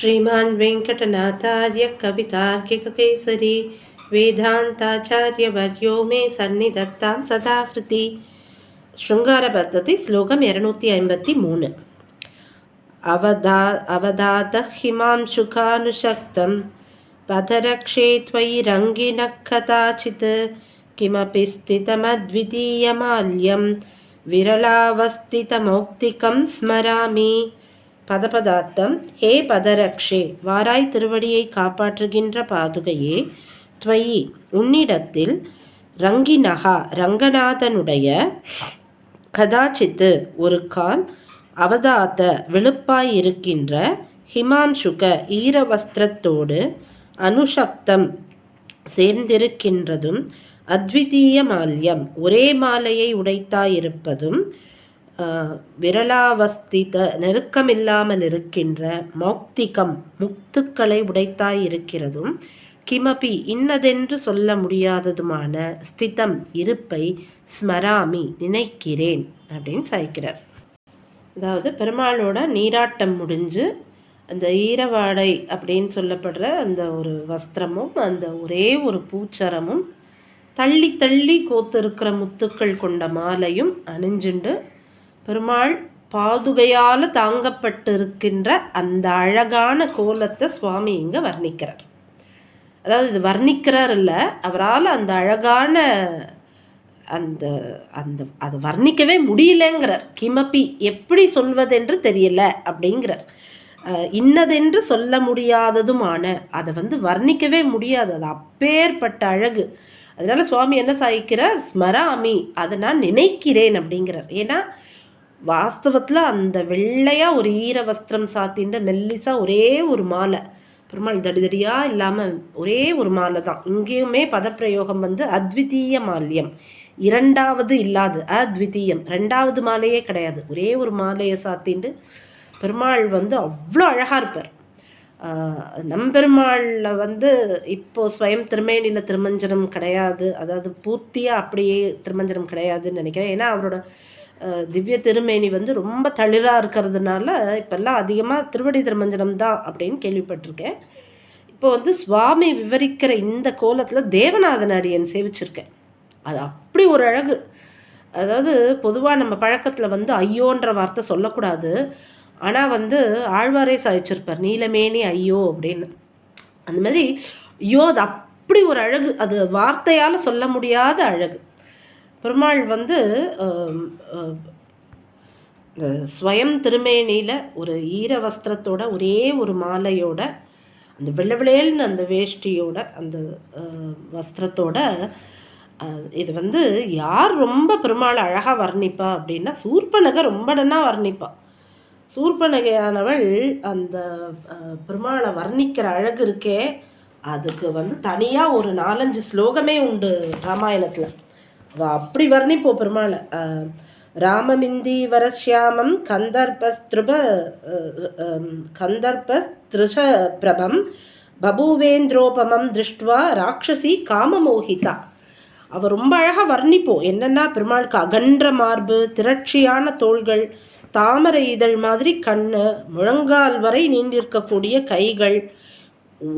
श्रीमान् वेङ्कटनाथार्य कवितार्किककेसरी वेदान्ताचार्यवर्यो मे सन्निधत्तां सदा कृति. शृङ्गार पद्धति श्लोकं 253. अवधातः हिमांशुकानुशक्तं पथरक्षे त्वयि रङ्गिणः कदाचित् किमपि स्थितमद्वितीयमाल्यं विरलावस्थितमौक्तिकं स्मरामि. பதபதார்த்தம். ஹே பதரக்ஷே, வாராய் திருவடியை காப்பாற்றுகின்ற பாதுகையே, துவயி உன்னிடத்தில், ரங்கினகா ரங்கநாதனுடைய, கதாச்சித்து ஒரு கால், அவதாத்த வெளுப்பாயிருக்கின்ற, ஹிமாம்சுக ஈரவஸ்திரத்தோடு, அனுஷக்தம் சேர்ந்திருக்கின்றதும், அத்விதீய மால்யம் ஒரே மாலையை உடைத்தாயிருப்பதும், விரலாவஸ்தித நெருக்கமில்லாமல் இருக்கின்ற, மௌக்திகம் முக்துக்களை உடைத்தாயிருக்கிறதும், கிமபி இன்னதென்று சொல்ல முடியாததுமான, ஸ்திதம் இருப்பை, ஸ்மராமி நினைக்கிறேன் அப்படின்னு சாய்க்கிறார். அதாவது பெருமாளோட நீராட்டம் முடிஞ்சு அந்த ஈரவாடை அப்படின்னு சொல்லப்படுற அந்த ஒரு வஸ்திரமும் அந்த ஒரே ஒரு பூச்சரமும் தள்ளி தள்ளி கோத்து இருக்கிற முத்துக்கள் கொண்ட மாலையும் அணிஞ்சுண்டு பெருமாள் பாதுகையால் தாங்கப்பட்டிருக்கின்ற அந்த அழகான கோலத்தை சுவாமி இங்கே வர்ணிக்கிறார். அதாவது இது வர்ணிக்கிறார் இல்லை, அவரால் அந்த அழகான அந்த அந்த அதை வர்ணிக்கவே முடியலங்கிறார். கிமப்பி எப்படி சொல்வதென்று தெரியல அப்படிங்கிறார். இன்னதென்று சொல்ல முடியாததுமான, அதை வர்ணிக்கவே முடியாது, அது அப்பேற்பட்ட அழகு. அதனால சுவாமி என்ன சாய்க்கிறார், ஸ்மராமி, அதை நான் நினைக்கிறேன் அப்படிங்கிறார். ஏன்னா வாஸ்தவத்தில் அந்த வெள்ளையாக ஒரு ஈர வஸ்திரம் சாத்தின்ற மெல்லிசா ஒரே ஒரு மாலை, பெருமாள் தடிதடியாக இல்லாமல் ஒரே ஒரு மாலை தான். இங்கேயுமே பதப்பிரயோகம் அத்விதீய மால்யம், இரண்டாவது இல்லாது, அத்விதீயம் ரெண்டாவது மாலையே கிடையாது, ஒரே ஒரு மாலையை சாத்திண்டு பெருமாள் அவ்வளோ அழகாக இருப்பார். நம்பெருமாளில் இப்போது ஸ்வயம் திருமேனியில் திருமஞ்சனம் கிடையாது, அதாவது பூர்த்தியாக அப்படியே திருமஞ்சனம் கிடையாதுன்னு நினைக்கிறேன். ஏன்னா அவரோட திவ்ய திருமேனி ரொம்ப தளிராக இருக்கிறதுனால இப்போல்லாம் அதிகமாக திருவடி திருமஞ்சனம் தான் அப்படின்னு கேள்விப்பட்டிருக்கேன். இப்போ சுவாமி விவரிக்கிற இந்த கோலத்தில் தேவநாதன் அடியன் சேவிச்சிருக்கேன். அது அப்படி ஒரு அழகு. அதாவது பொதுவாக நம்ம பழக்கத்தில் ஐயோன்ற வார்த்தை சொல்லக்கூடாது, ஆனால் ஆழ்வாரே சாய்ச்சிருப்பார், நீலமேனி ஐயோ அப்படின்னு. அந்த மாதிரி ஐயோ அது அப்படி ஒரு அழகு, அது வார்த்தையால் சொல்ல முடியாத அழகு. பெருமாள் ஸ்வயம் திருமேனியில் ஒரு ஈர வஸ்திரத்தோட ஒரே ஒரு மாலையோட அந்த வெள்ளவிளையல்னு அந்த வேஷ்டியோட அந்த வஸ்திரத்தோட இது யார் ரொம்ப பெருமாளை அழகாக வர்ணிப்பா அப்படின்னா சூர்பனகை ரொம்ப நன்னா வர்ணிப்பா. சூர்பனகையானவள் அந்த பெருமாளை வர்ணிக்கிற அழகு இருக்கே, அதுக்கு தனியாக ஒரு 4-5 ஸ்லோகமே உண்டு ராமாயணத்தில். அப்படி வர்ணிப்போம் பெருமாளை. ராமமிந்தி வரஷ்யாமம் கந்தர்பஸ்திருஷ பிரபம் பபூவேந்திரோபமம் திருஷ்டுவா ராட்சசி காமமோகிதா. அவர் ரொம்ப அழகாக வர்ணிப்போம். என்னென்னா பெருமாளுக்கு அகன்ற மார்பு, திரட்சியான தோள்கள், தாமரை இதழ் மாதிரி கண்ணு, முழங்கால் வரை நீண்டிருக்கக்கூடிய கைகள்,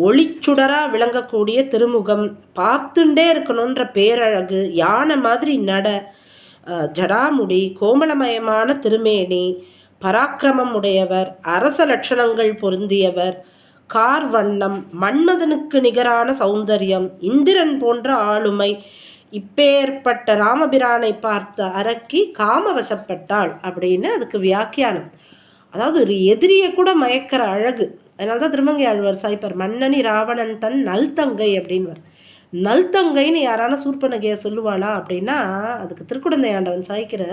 ஒளிச்சுடராக விளங்கக்கூடிய திருமுகம், பார்த்துட்டே இருக்கணுன்ற பேரழகு, யானை மாதிரி நட, ஜடாமுடி, கோமளமயமான திருமேனி, பராக்கிரமம் உடையவர், அரச லட்சணங்கள் பொருந்தியவர், கார் வண்ணம், மன்மதனுக்கு நிகரான சௌந்தரியம், இந்திரன் போன்ற ஆளுமை, இப்பேற்பட்ட ராமபிரானை பார்த்த அரக்கி காமவசப்பட்டாள் அப்படின்னு அதுக்கு வியாக்கியானம். அதாவது ஒரு எதிரியை கூட மயக்கிற அழகு. அதனால தான் திருமங்கை ஆழ்வார் சாய்ப்பார், மன்னனி ராவணன் தன் நல்தங்கை அப்படின்வார். நல்தங்கைன்னு யாரான சூர்பனகையை சொல்லுவாளா அப்படின்னா அதுக்கு திருக்குடந்தை ஆண்டவன் சாய்க்கிற,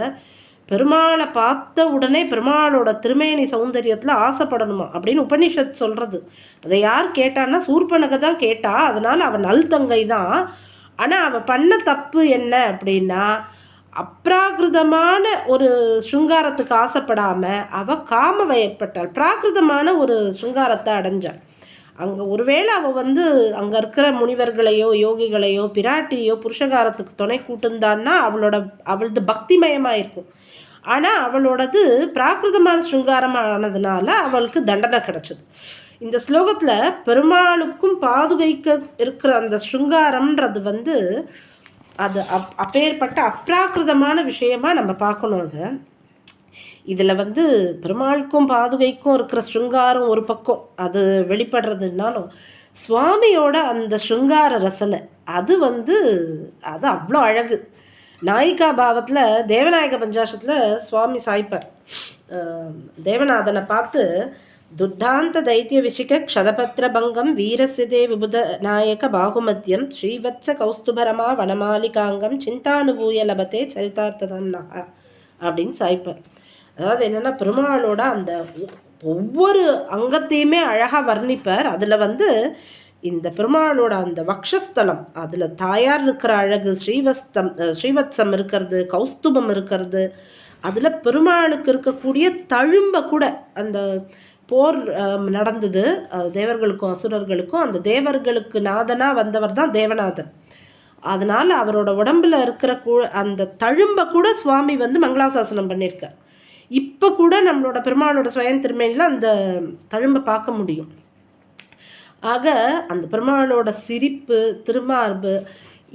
பெருமாளை பார்த்த உடனே பெருமாளோட திருமேனி சௌந்தரியத்தில் ஆசைப்படணுமா அப்படின்னு உபனிஷத் சொல்கிறது. அதை யார் கேட்டான்னா சூர்பனகை தான் கேட்டா, அதனால் அவள் நல்தங்கை தான். ஆனால் அவள் பண்ண தப்பு என்ன அப்படின்னா, அப்ராகிருதமான ஒரு சுங்காரத்துக்கு ஆசைப்படாமல் அவள் காம வயப்பட்டாள், பிராகிருதமான ஒரு சுங்காரத்தை அடைஞ்சாள். அங்கே ஒருவேளை அவள் அங்கே இருக்கிற முனிவர்களையோ யோகிகளையோ பிராட்டியோ புருஷகாரத்துக்கு துணை கூட்டுந்தான்னா அவளது பக்திமயமாக இருக்கும். ஆனால் அவளோடது பிராகிருதமான சுங்காரம் ஆனதுனால அவளுக்கு தண்டனை கிடச்சிது. இந்த ஸ்லோகத்தில் பெருமாளுக்கும் பாதுகைக்க இருக்கிற அந்த ஸ்ருங்காரம்ன்றது வந்து அது அப்பேற்பட்ட அப்ராக்கிருதமான விஷயமா நம்ம பார்க்கணும். அதை இதில் வந்து பெருமாளுக்கும் பாதுகைக்கும் இருக்கிற ஸ்ருங்காரம் ஒரு பக்கம் அது வெளிப்படுறதுனாலும் சுவாமியோட அந்த ஸ்ருங்கார ரசனை அது வந்து அது அவ்வளோ அழகு. நாயிகா பாவத்தில் தேவநாயக பஞ்சாசத்தில் சுவாமி சாய்ப்பார். தேவநாதனை பார்த்து துர்தாந்த தைத்திய விஷிக க்ஷதபத்திர பங்கம் வீரசிதே விபுத நாயக பாகுமத்தியம் ஸ்ரீவத்ச கௌஸ்துபரமா வனமாலிகாங்கம் சிந்தானுபூய லபத்தே சரிதார்த்ததன்னா அப்படின்னு சாய்ப்பார். அதாவது என்னென்னா பெருமாளோட அந்த ஒவ்வொரு அங்கத்தையுமே அழகாக வர்ணிப்பார். அதில் வந்து இந்த பெருமாளோட அந்த வக்ஷஸ்தலம் அதில் தாயார் இருக்கிற அழகு, ஸ்ரீவத்சம் இருக்கிறது, கௌஸ்துபம் இருக்கிறது, அதில் பெருமாளுக்கு இருக்கக்கூடிய தழும்ப கூட அந்த போர் நடந்தது தேவர்களுக்கும் அசுரர்களுக்கும். அந்த தேவர்களுக்கு நாதனாக வந்தவர் தான் தேவநாதன். அதனால் அவரோட உடம்புல இருக்கிற அந்த தழும்ப கூட சுவாமி வந்து மங்களாசாசனம் பண்ணியிருக்கார். இப்போ கூட நம்மளோட பெருமாளோட ஸ்வயம் திருமேனியில் அந்த தழும்பை பார்க்க முடியும். ஆக அந்த பெருமாளோட சிரிப்பு, திருமார்பு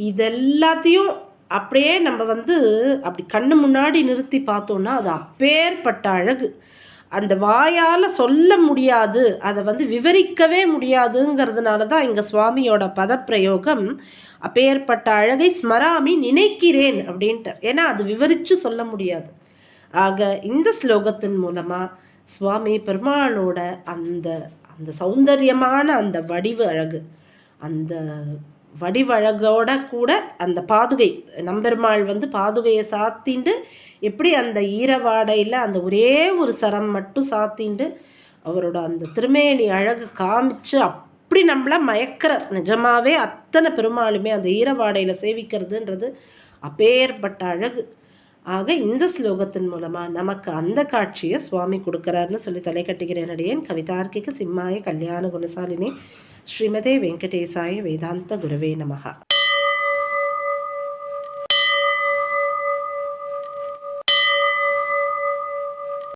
இதெல்லாத்தையும் அப்படியே நம்ம வந்து அப்படி கண்ணு முன்னாடி நிறுத்தி பார்த்தோன்னா அது அப்பேற்பட்ட அழகு. அந்த வாயால் சொல்ல முடியாது, அதை வந்து விவரிக்கவே முடியாதுங்கிறதுனால தான் இங்கே சுவாமியோட பதப்பிரயோகம் அப்பேற்பட்ட அழகை ஸ்மராமி நினைக்கிறேன் அப்படின்ட்டார். ஏன்னா அது விவரித்து சொல்ல முடியாது. ஆக இந்த ஸ்லோகத்தின் மூலமாக சுவாமி பெருமாளோட அந்த அந்த சௌந்தரியமான அந்த வடிவு அழகு, அந்த வடிவழகோட கூட அந்த பாதுகை நம்பெருமாள் வந்து பாதுகையை சாத்திண்டு எப்படி அந்த ஈரவாடையில் அந்த ஒரே ஒரு சரம் மட்டும் சாத்திண்டு அவரோட அந்த திருமேனி அழகு காமிச்சு அப்படி நம்மளை மயக்கிறார். நிஜமாவே அத்தனை பெருமாளுமே அந்த ஈரவாடையில் சேவிக்கிறதுன்றது அப்பேற்பட்ட அழகு. ஆக இந்த ஸ்லோகத்தின் மூலமாக நமக்கு அந்த காட்சியை சுவாமி கொடுக்குறாருன்னு சொல்லி தலை கட்டுகிறேன். அடியேன் கவிதார்க்கிக சிம்மாய கல்யாண குணசாலினி ஸ்ரீமதே வெங்கடேசாய வேதாந்த குரவே நமஹா.